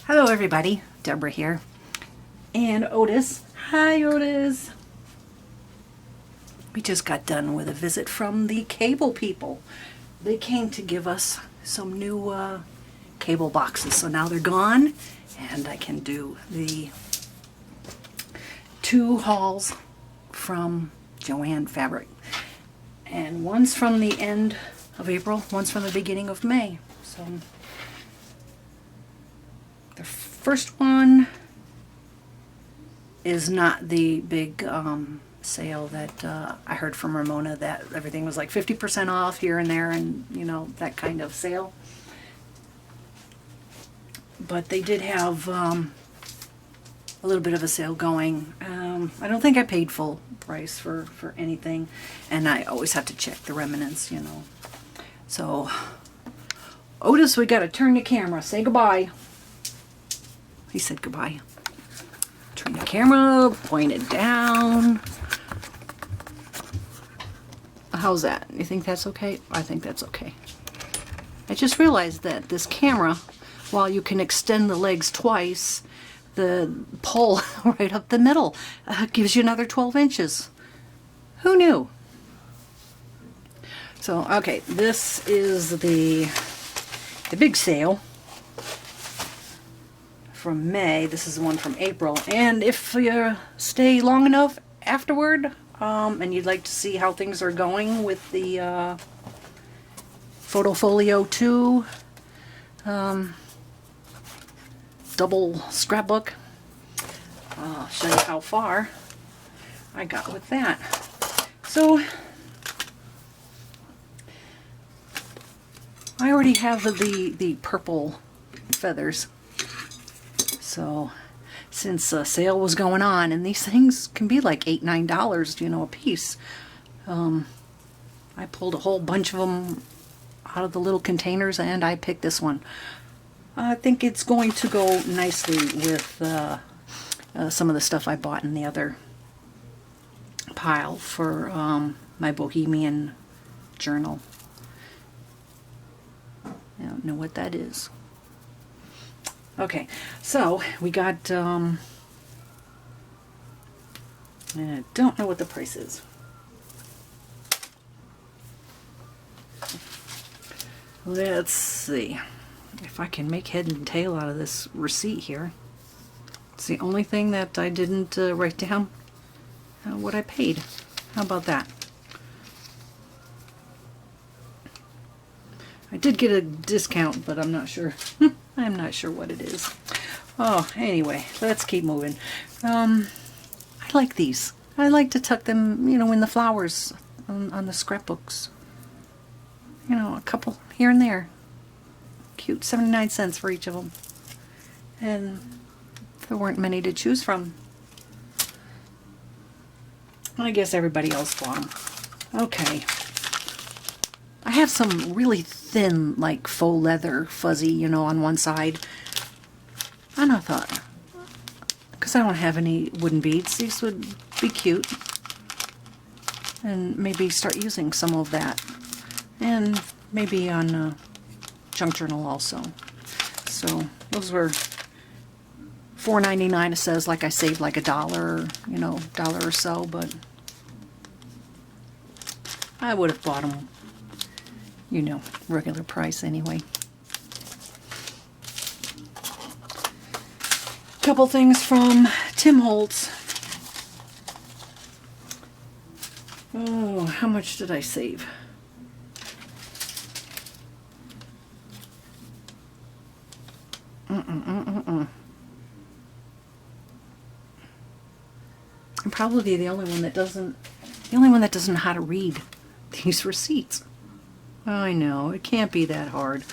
Hello everybody, Deborah here. And Otis. Hi Otis. We just got done with a visit from the cable people. They came to give us some new cable boxes. So now they're gone and I can do the 2 hauls from JoAnn Fabric. And one's from the end of April, one's from the beginning of May. So the first one is not the big sale that I heard from Ramona, that everything was like 50% off here and there, and you know, that kind of sale. But they did have a little bit of a sale going. I don't think I paid full price for anything, and I always have to check the remnants, you know. So Otis, we gotta turn the camera, say goodbye. He said goodbye. Turn the camera, point it down. How's that? You think that's okay? I think that's okay. I just realized that this camera, while you can extend the legs twice, the pole right up the middle gives you another 12 inches. Who knew? So, okay, this is the big sale from May. This is the one from April. And if you stay long enough afterward, and you'd like to see how things are going with the Photofolio 2 double scrapbook, I'll show you how far I got with that. So I already have the purple feathers. So since sale was going on, and these things can be like $8, $9, you know, a piece, I pulled a whole bunch of them out of the little containers and I picked this one. I think it's going to go nicely with some of the stuff I bought in the other pile for my Bohemian journal. I don't know what that is. Okay, so we got, I don't know what the price is. Let's see if I can make head and tail out of this receipt here. It's the only thing that I didn't write down what I paid. How about that? I did get a discount, but I'm not sure. I'm not sure what it is. Oh, anyway, let's keep moving. I like these. I like to tuck them, you know, in the flowers on the scrapbooks. You know, a couple here and there. Cute, 79 cents for each of them. And there weren't many to choose from. I guess everybody else bought them. Okay. I have some really thin, like faux leather, fuzzy, you know, on one side. And I thought, because I don't have any wooden beads, these would be cute. And maybe start using some of that. And maybe on junk journal also. So those were $4.99. It says like I saved like $1, you know, $1 or so, but I would have bought them, you know, regular price anyway. Couple things from Tim Holtz. Oh, how much did I save? I'm probably the only one that doesn't know how to read these receipts. I know, it can't be that hard.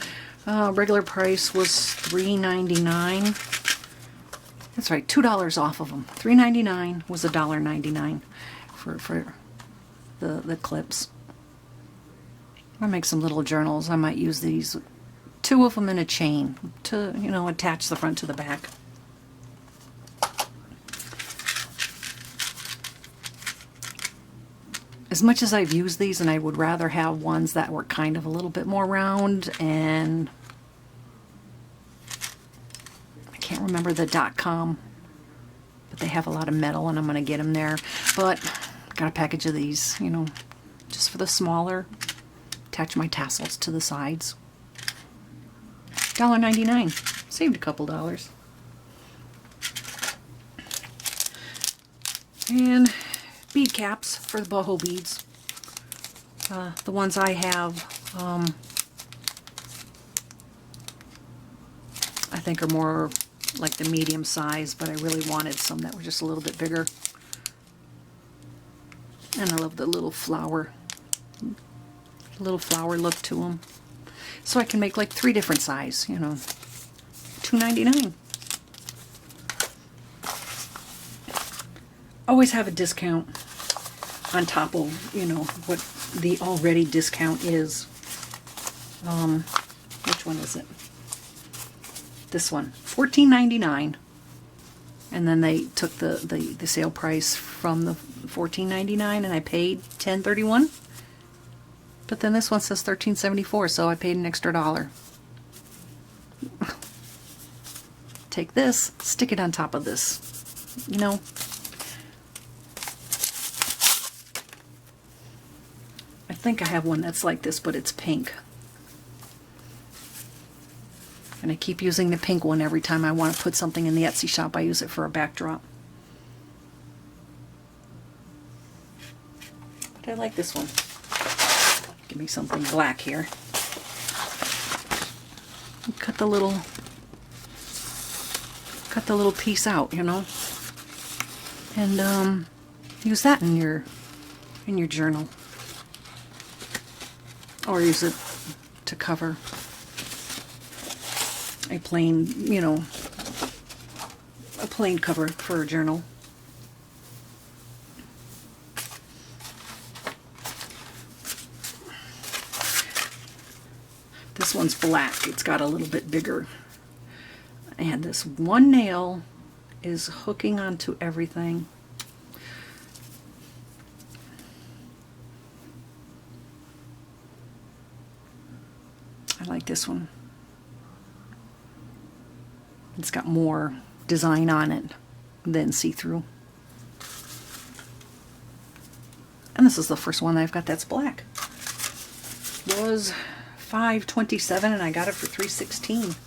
Regular price was $3.99. That's right, $2 off of them. $3.99 was $1.99 for the clips. I'll make some little journals. I might use these, 2 of them in a chain to, you know, attach the front to the back. As much as I've used these, and I would rather have ones that were kind of a little bit more round, and remember the .com, but they have a lot of metal, and I'm going to get them there. But got a package of these, you know, just for the smaller. Attach my tassels to the sides. $1.99. Saved a couple dollars. And bead caps for the boho beads. The ones I have, I think are more like the medium size, but I really wanted some that were just a little bit bigger. And I love the little flower look to them. So I can make like 3 different size, you know. $2.99. Always have a discount on top of, you know, what the already discount is. Which one is it? This one, $14.99. And then they took the sale price from the $14.99 and I paid $10.31. But then this one says $13.74, so I paid an extra $1. Take this, stick it on top of this. You know, I think I have one that's like this, but it's pink. And I keep using the pink one every time I want to put something in the Etsy shop. I use it for a backdrop. But I like this one. Give me something black here. Cut the little piece out, you know, and use that in your journal, or use it to cover a plain, you know, a plain cover for a journal. This one's black. It's got a little bit bigger. And this one nail is hooking onto everything. I like this one. It's got more design on it than see-through. And this is the first one I've got that's black. It was $5.27 and I got it for $3.16.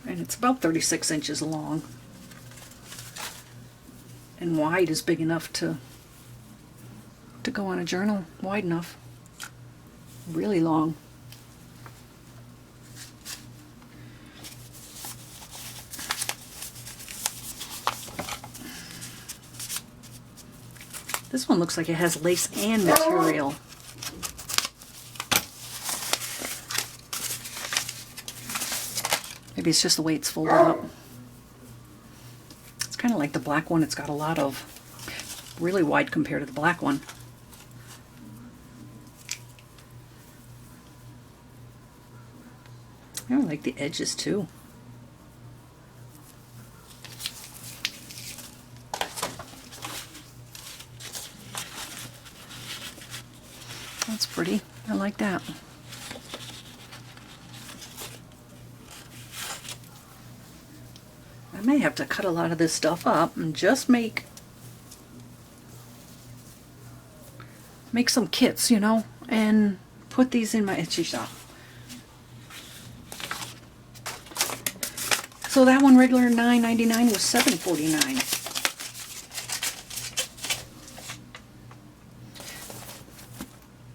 And it's about 36 inches long. And wide is big enough to go on a journal. Wide enough. Really long. This one looks like it has lace and material. Maybe it's just the way it's folded up. It's kind of like the black one. It's got a lot of, really wide compared to the black one. I like the edges too. That's pretty. I like that. I may have to cut a lot of this stuff up and just make some kits, you know, and put these in my Etsy shop. So that one, regular $9.99, was $7.49.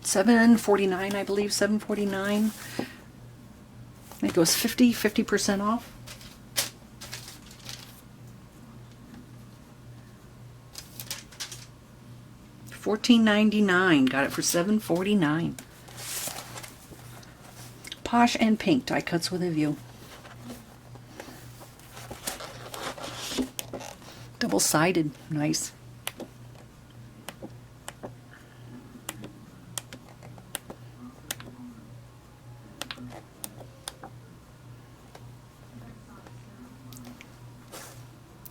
$7.49, I believe, $7.49. I think it was 50% off. $14.99, got it for $7.49. Posh and Pink die cuts with a view. Double-sided, nice.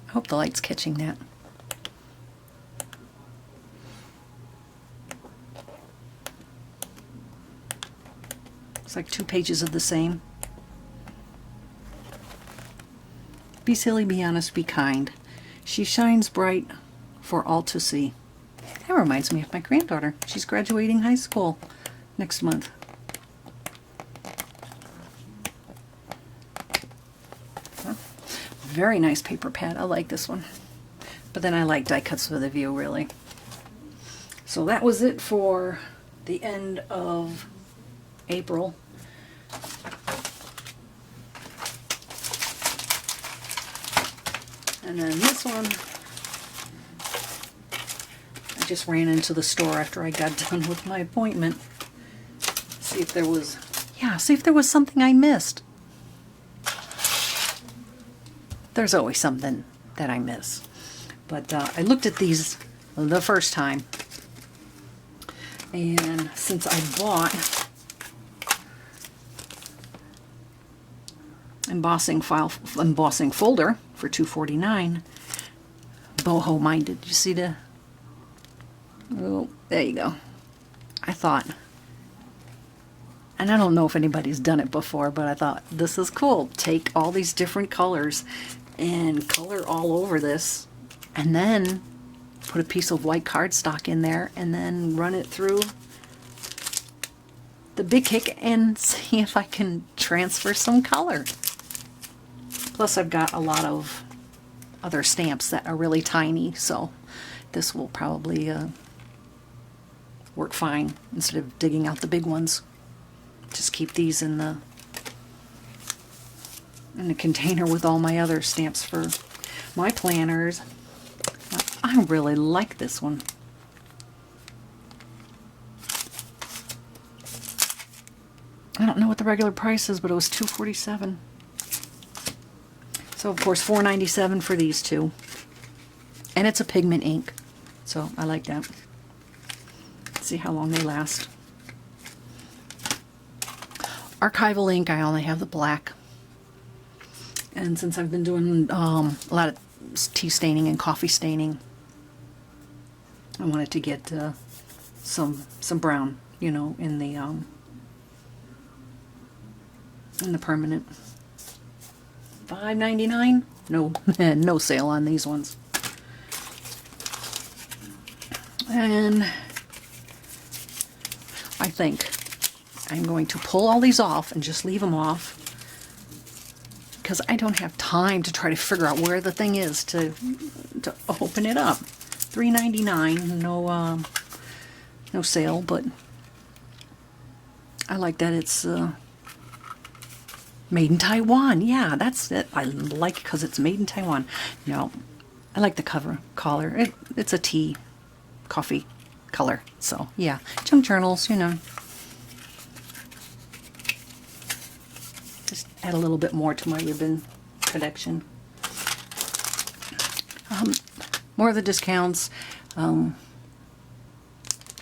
I hope the light's catching that. It's like 2 pages of the same. Be silly, be honest, be kind. She shines bright for all to see. That reminds me of my granddaughter. She's graduating high school next month. Very nice paper pad. I like this one. But then I like die cuts with a view, really. So that was it for the end of April. And then this one, I just ran into the store after I got done with my appointment. See if there was, see if there was something I missed. There's always something that I miss. But I looked at these the first time. And since I bought embossing folder for $2.49, boho minded. You see the, oh, there you go. I thought, and I don't know if anybody's done it before, but I thought this is cool. Take all these different colors and color all over this, and then put a piece of white cardstock in there and then run it through the Big Kick and see if I can transfer some color. Plus I've got a lot of other stamps that are really tiny, so this will probably work fine instead of digging out the big ones. Just keep these in the container with all my other stamps for my planners. I really like this one. I don't know what the regular price is, but it was $2.47. So of course $4.97 for these two. And it's a pigment ink, so I like that. Let's see how long they last. Archival ink, I only have the black. And since I've been doing a lot of tea staining and coffee staining, I wanted to get some brown, you know, in the permanent. $5.99. No, no sale on these ones. And I think I'm going to pull all these off and just leave them off, because I don't have time to try to figure out where the thing is to open it up. $3.99, no sale, but I like that it's made in Taiwan. Yeah, that's it. I like it because it's made in Taiwan. No, I like the color. It's a tea, coffee color. So yeah, junk journals, you know. Just add a little bit more to my ribbon collection. More of the discounts.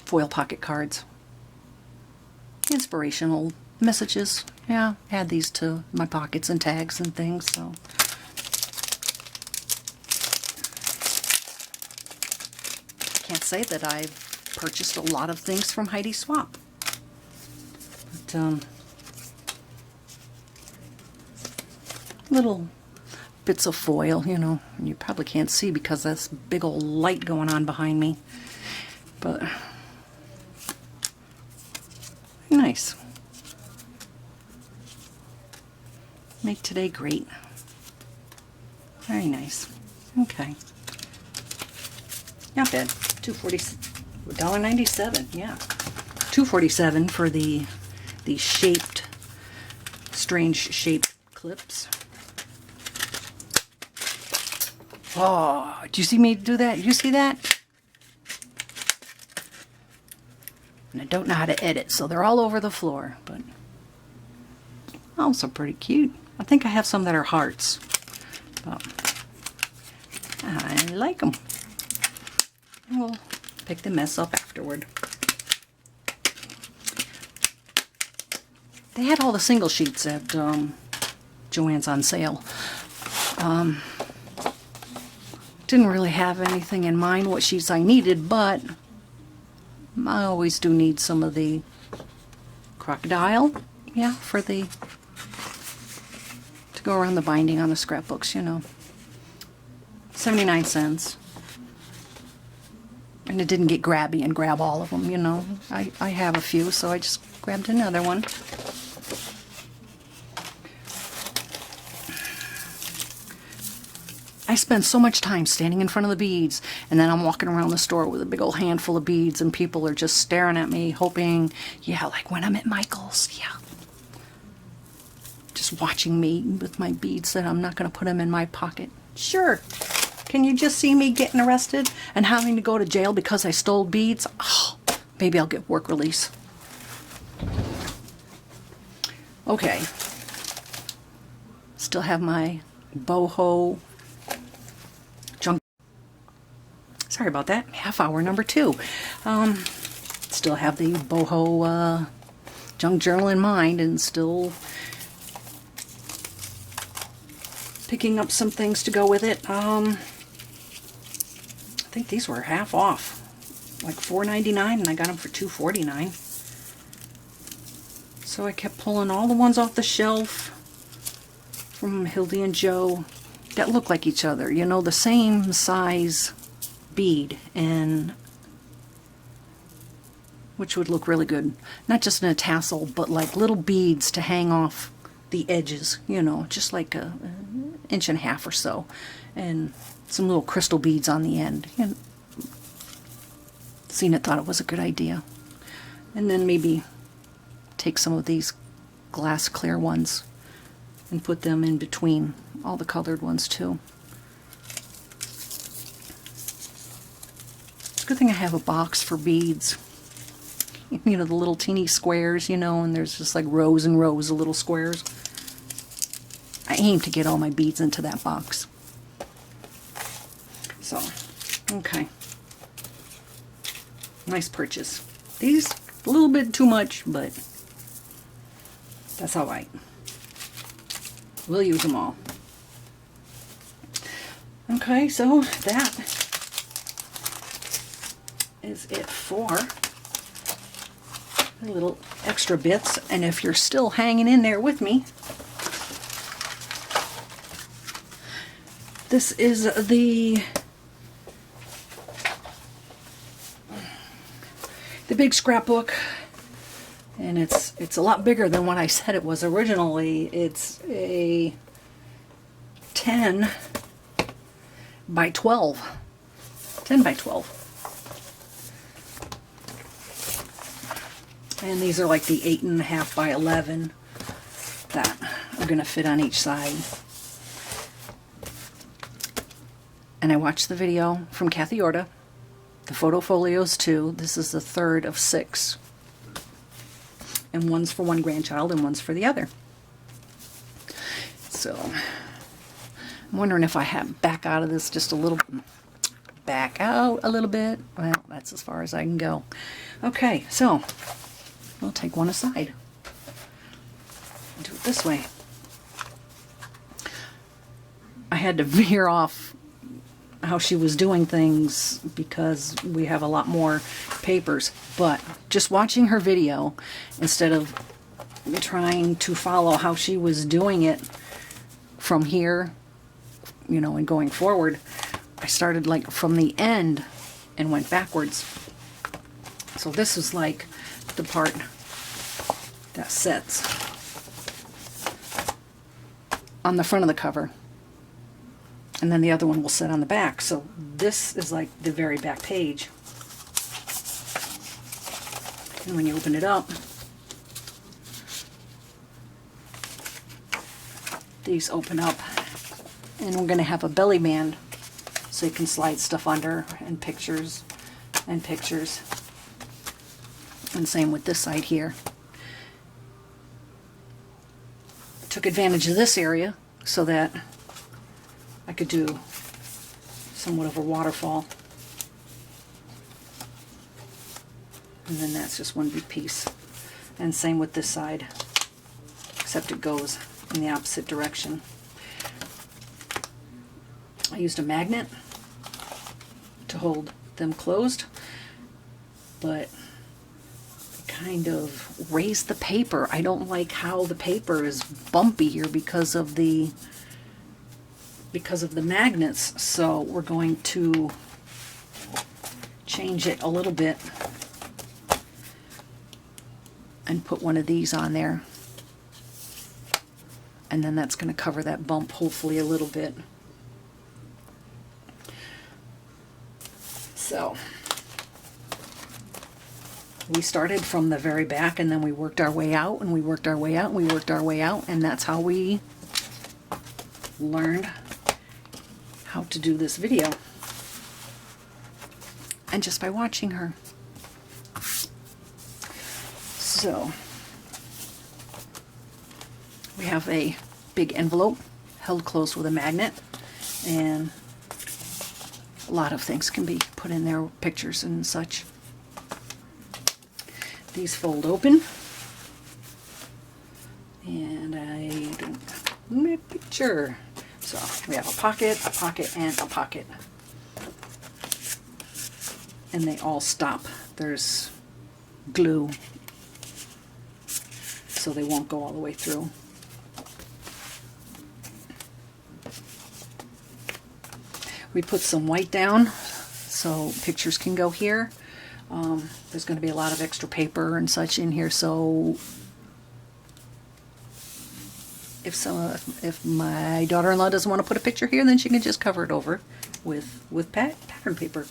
Foil pocket cards. Inspirational messages. Yeah, add these to my pockets and tags and things. So can't say that I've purchased a lot of things from Heidi Swapp. But little bits of foil, you know, and you probably can't see because that's big old light going on behind me. But nice. Make today great. Very nice. Okay. Not bad. $1.97. Yeah. $2.47 for the shaped, strange shaped clips. Oh, did you see me do that? Did you see that? And I don't know how to edit, so they're all over the floor, but also pretty cute. I think I have some that are hearts, but I like them. We'll pick the mess up afterward. They had all the single sheets at JoAnn's on sale. Didn't really have anything in mind what sheets I needed, but I always do need some of the crocodile, yeah, for the to go around the binding on the scrapbooks, you know. 79 cents. And it didn't get grabby and grab all of them, you know. I have a few, so I just grabbed another one. I spend so much time standing in front of the beads, and then I'm walking around the store with a big old handful of beads, and people are just staring at me, hoping, yeah, like when I'm at Michael's, yeah. Just watching me with my beads that I'm not going to put them in my pocket. Sure. Can you just see me getting arrested and having to go to jail because I stole beads? Oh, maybe I'll get work release. Okay. Still have my boho junk. Sorry about that. Half hour number 2. Still have the boho junk journal in mind, and still picking up some things to go with it. I think these were half off, like $4.99, and I got them for $2.49. So I kept pulling all the ones off the shelf from Hildy and Joe that look like each other, you know, the same size bead, and which would look really good, not just in a tassel, but like little beads to hang off the edges, you know, just like an inch and a half or so, and some little crystal beads on the end. And Zena thought it was a good idea. And then maybe take some of these glass clear ones and put them in between all the colored ones too. It's a good thing I have a box for beads. You know, the little teeny squares, you know, and there's just like rows and rows of little squares. I aim to get all my beads into that box. So, okay. Nice purchase. These, a little bit too much, but that's all right. We'll use them all. Okay, so that is it for the little extra bits. And if you're still hanging in there with me, this is the big scrapbook, and it's a lot bigger than what I said it was originally. It's a 10 by 12. 10 by 12. And these are like the 8.5 by 11 that are going to fit on each side. And I watched the video from Kathy Orta, the photo folios too. This is the third of 6. And one's for one grandchild and one's for the other. So, I'm wondering if I have back out of this just a little, back out a little bit. Well, that's as far as I can go. Okay, so, we'll take one aside. Do it this way. I had to veer off how she was doing things because we have a lot more papers, but just watching her video instead of trying to follow how she was doing it from here, you know, and going forward, I started like from the end and went backwards. So this is like the part that sets on the front of the cover. And then the other one will sit on the back. So this is like the very back page. And when you open it up, these open up. And we're going to have a belly band so you can slide stuff under, and pictures and pictures. And same with this side here. Took advantage of this area so that I could do somewhat of a waterfall. And then that's just one big piece. And same with this side, except it goes in the opposite direction. I used a magnet to hold them closed, but it kind of raised the paper. I don't like how the paper is bumpy here because of the because of the magnets. So we're going to change it a little bit and put one of these on there. And then that's going to cover that bump hopefully a little bit. So we started from the very back, and then we worked our way out, and we worked our way out, and we worked our way out, and that's how we learned how to do this video. And just by watching her. So we have a big envelope held closed with a magnet, and a lot of things can be put in there, pictures and such. These fold open, and I don't make a picture. So we have a pocket, and a pocket. And they all stop. There's glue, so they won't go all the way through. We put some white down so pictures can go here. There's going to be a lot of extra paper and such in here, so if my daughter-in-law doesn't want to put a picture here, then she can just cover it over with pattern paper.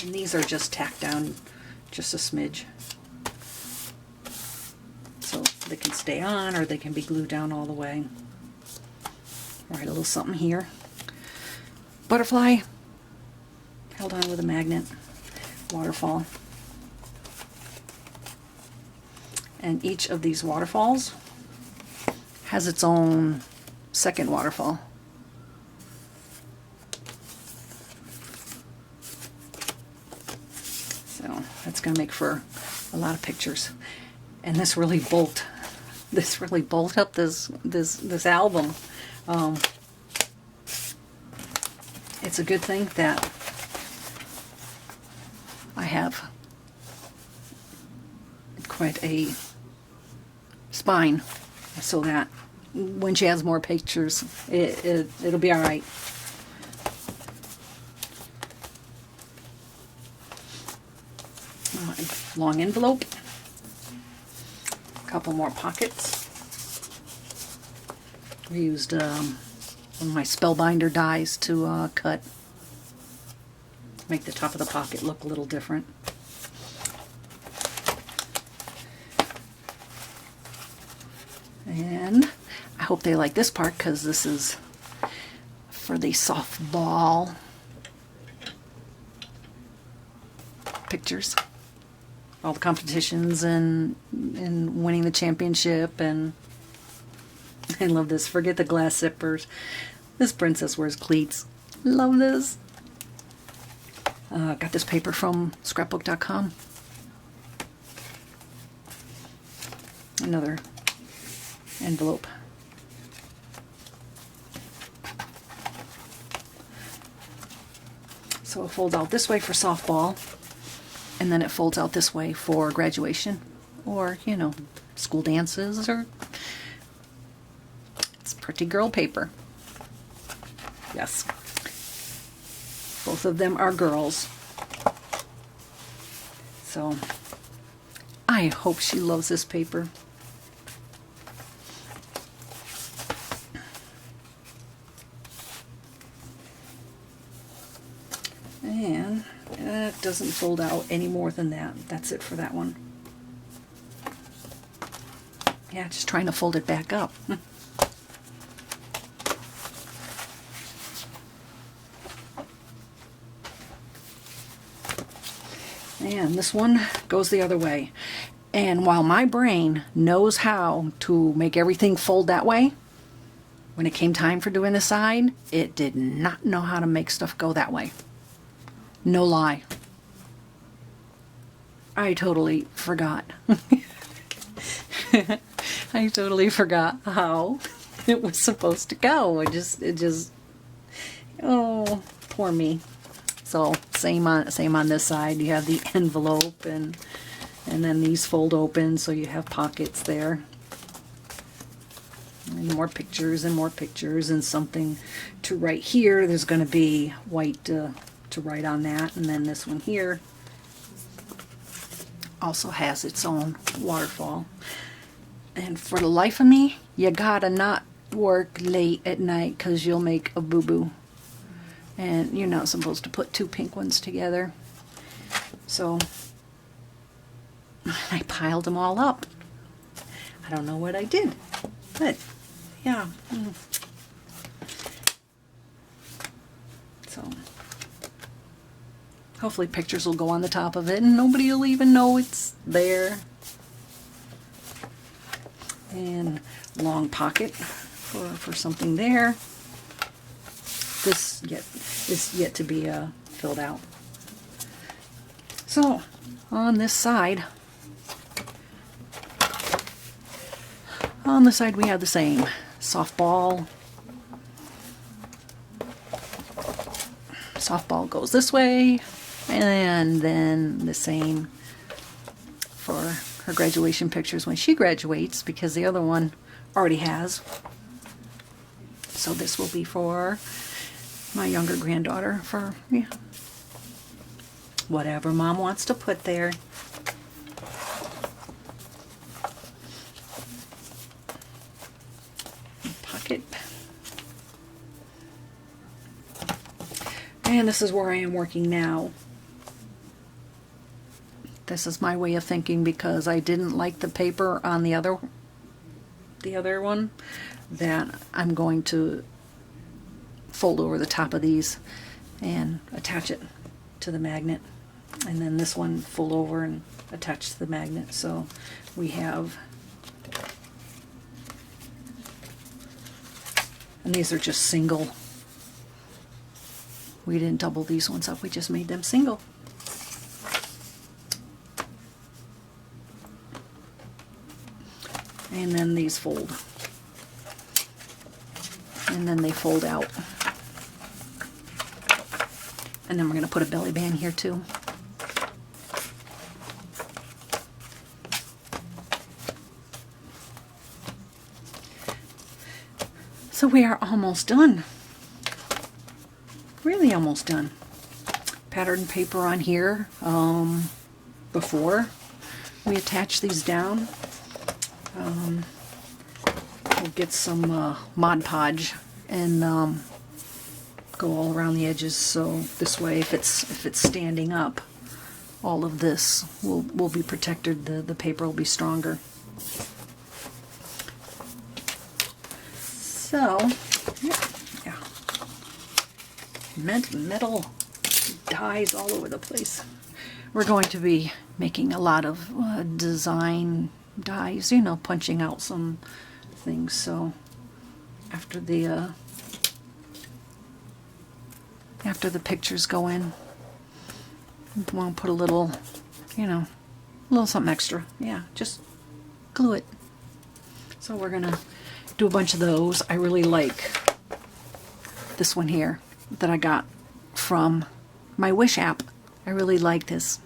And these are just tacked down just a smidge, so they can stay on, or they can be glued down all the way. Write a little something here. Butterfly held on with a magnet. Waterfall. And each of these waterfalls has its own second waterfall. So that's going to make for a lot of pictures. And this really bulked up this album. It's a good thing that I have quite a spine, so that when she has more pictures, it'll be all right. Long envelope, a couple more pockets. We used one of my Spellbinder dies to cut, make the top of the pocket look a little different. And I hope they like this part, because this is for the softball pictures. All the competitions and winning the championship, and I love this. Forget the glass zippers. This princess wears cleats. Love this. Got this paper from scrapbook.com. Another envelope. So it folds out this way for softball, and then it folds out this way for graduation, or, you know, school dances, or it's pretty girl paper. Yes. Both of them are girls. So I hope she loves this paper. And it doesn't fold out any more than that. That's it for that one. Yeah, just trying to fold it back up. And this one goes the other way. And while my brain knows how to make everything fold that way, when it came time for doing the side, it did not know how to make stuff go that way. No lie. I totally forgot. I totally forgot how it was supposed to go. It just, oh, poor me. So same on this side. You have the envelope, and then these fold open, so you have pockets there. And more pictures and more pictures and something to write here. There's going to be white to write on that. And then this one here also has its own waterfall. And for the life of me, you gotta not work late at night because you'll make a boo-boo. And you're not supposed to put two pink ones together. So I piled them all up. I don't know what I did, but yeah. So hopefully pictures will go on the top of it and nobody will even know it's there. And long pocket for something there. This is yet to be filled out. So on this side, we have the same softball. Softball goes this way, and then the same for her graduation pictures when she graduates, because the other one already has. So this will be for my younger granddaughter, for whatever Mom wants to put there. Pocket. And this is where I am working now. This is my way of thinking, because I didn't like the paper on the other one, that I'm going to fold over the top of these and attach it to the magnet. And then this one fold over and attach to the magnet. So we have, and these are just single. We didn't double these ones up, we just made them single. And then these fold. And then they fold out. And then we're going to put a belly band here too. So we are almost done. Really almost done. Pattern paper on here before we attach these down. We'll get some Mod Podge and go all around the edges, so this way if it's standing up, all of this will be protected. The paper will be stronger. So yeah. Metal dies all over the place. We're going to be making a lot of design dies, you know, punching out some things. So after the pictures go in, we want to put a little, you know, a little something extra. Yeah, just glue it. So we're gonna do a bunch of those. I really like this one here that I got from my Wish app. I really like this.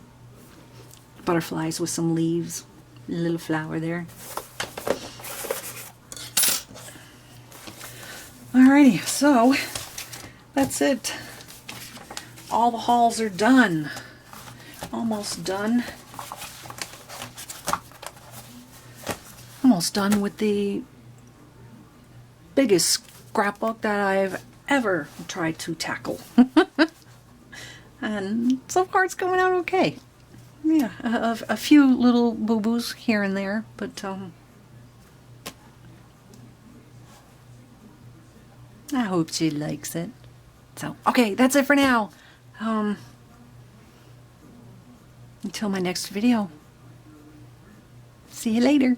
Butterflies with some leaves. A little flower there. Alrighty, so that's it. All the hauls are done. Almost done. Almost done with the biggest scrapbook that I've ever tried to tackle. And so far it's coming out okay. Yeah, a few little boo-boos here and there, but I hope she likes it. So, okay, that's it for now. Until my next video. See you later.